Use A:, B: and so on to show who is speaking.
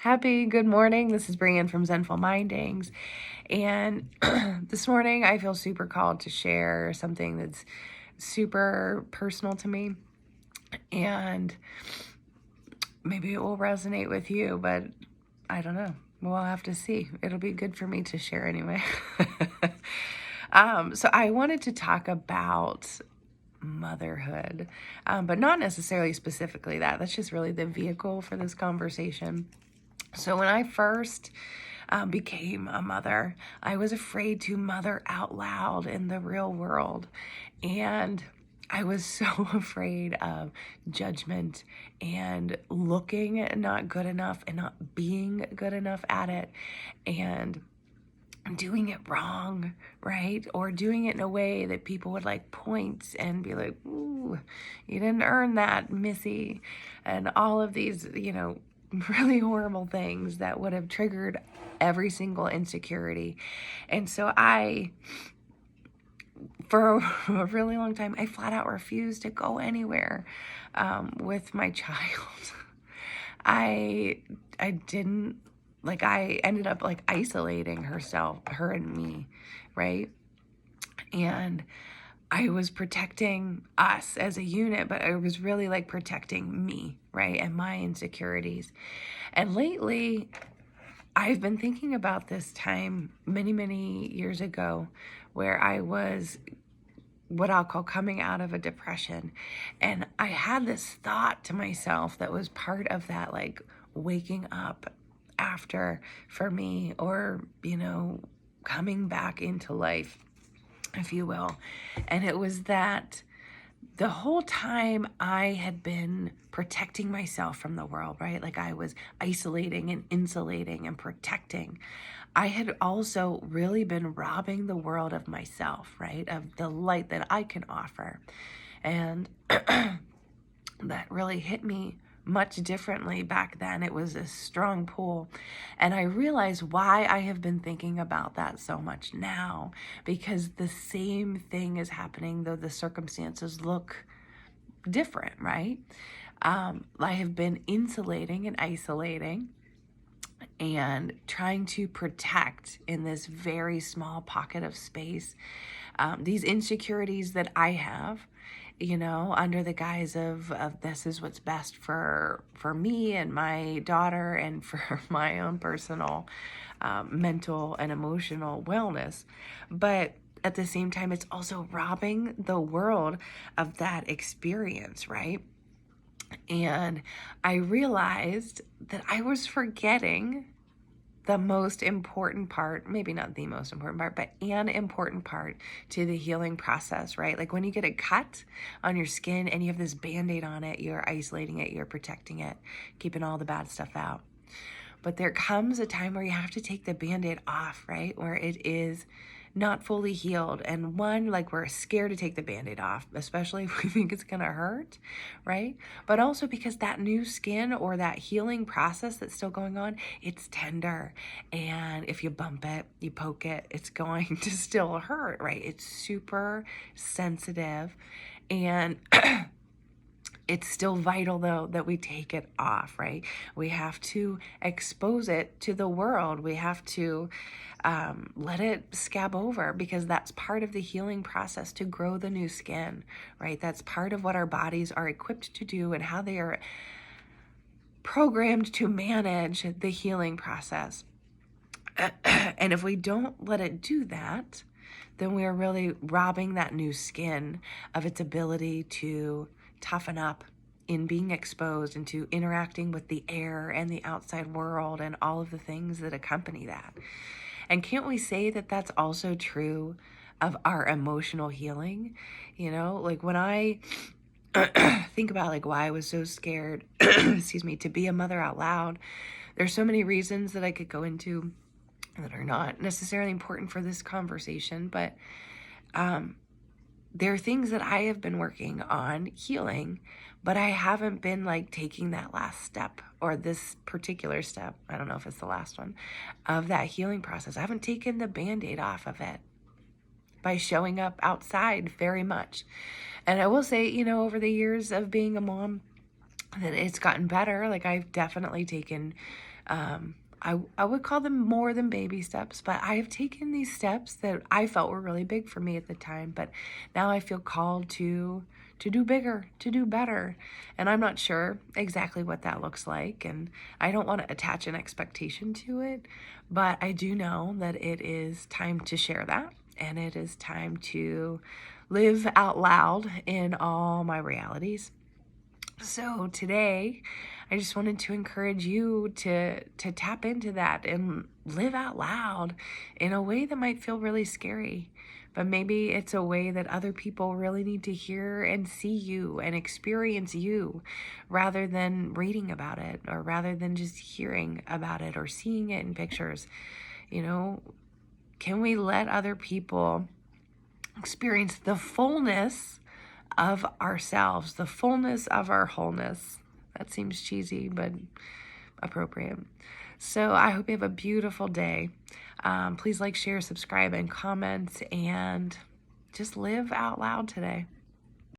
A: Happy good morning. This is Brianne from Zenful Mindings. And this morning I feel super called to share something that's super personal to me. And maybe it will resonate with you, but I don't know. We'll have to see. It'll be good for me to share anyway. So I wanted to talk about motherhood, but not necessarily specifically that. That's just really the vehicle for this conversation. So when I first became a mother, I was afraid to mother out loud in the real world. And I was so afraid of judgment and looking not good enough and not being good enough at it and doing it wrong, right? Or doing it in a way that people would like point and be like, ooh, you didn't earn that, Missy. And all of these, really horrible things that would have triggered every single insecurity. And so for a really long time, I flat out refused to go anywhere with my child. I didn't, I ended up isolating her and me, right? And I was protecting us as a unit, but I was really protecting me, right? And my insecurities. And lately, I've been thinking about this time many, many years ago where I was what I'll call coming out of a depression. And I had this thought to myself that was part of that, waking up after for me, or, coming back into life, if you will. And it was that the whole time I had been protecting myself from the world, right? I was isolating and insulating and protecting. I had also really been robbing the world of myself, right? Of the light that I can offer. And that really hit me much differently back then. It was a strong pull. And I realized why I have been thinking about that so much now, because the same thing is happening, though the circumstances look different, right? I have been insulating and isolating and trying to protect in this very small pocket of space these insecurities that I have, under the guise of this is what's best for me and my daughter and for my own personal mental and emotional wellness. But at the same time, it's also robbing the world of that experience, right? And I realized that I was forgetting the most important part, maybe not the most important part, but an important part to the healing process, right? Like when you get a cut on your skin and you have this Band-Aid on it, you're isolating it, you're protecting it, keeping all the bad stuff out. But there comes a time where you have to take the Band-Aid off, right? Where it is not fully healed. And we're scared to take the Band-Aid off, especially if we think it's going to hurt, right? But also because that new skin or that healing process that's still going on, it's tender. And if you bump it, you poke it, it's going to still hurt, right? It's super sensitive. And it's still vital, though, that we take it off, right? We have to expose it to the world. We have to let it scab over, because that's part of the healing process to grow the new skin, right? That's part of what our bodies are equipped to do and how they are programmed to manage the healing process. And if we don't let it do that, then we are really robbing that new skin of its ability to toughen up in being exposed and to interacting with the air and the outside world and all of the things that accompany that. And can't we say that that's also true of our emotional healing? When I think about why I was so scared, excuse me, to be a mother out loud, there's so many reasons that I could go into that are not necessarily important for this conversation, but there are things that I have been working on healing, but I haven't been taking that last step, or this particular step, I don't know if it's the last one, of that healing process. I haven't taken the Band-Aid off of it by showing up outside very much. And I will say, over the years of being a mom, that it's gotten better. I've definitely taken I would call them more than baby steps, but I have taken these steps that I felt were really big for me at the time, but now I feel called to do bigger, to do better. And I'm not sure exactly what that looks like, and I don't want to attach an expectation to it, but I do know that it is time to share that, and it is time to live out loud in all my realities. So today, I just wanted to encourage you to tap into that and live out loud in a way that might feel really scary. But maybe it's a way that other people really need to hear and see you and experience you rather than reading about it, or rather than just hearing about it or seeing it in pictures. You know, can we let other people experience the fullness of ourselves, the fullness of our wholeness? That seems cheesy, but appropriate. So I hope you have a beautiful day. Please like, share, subscribe, and comment, and just live out loud today.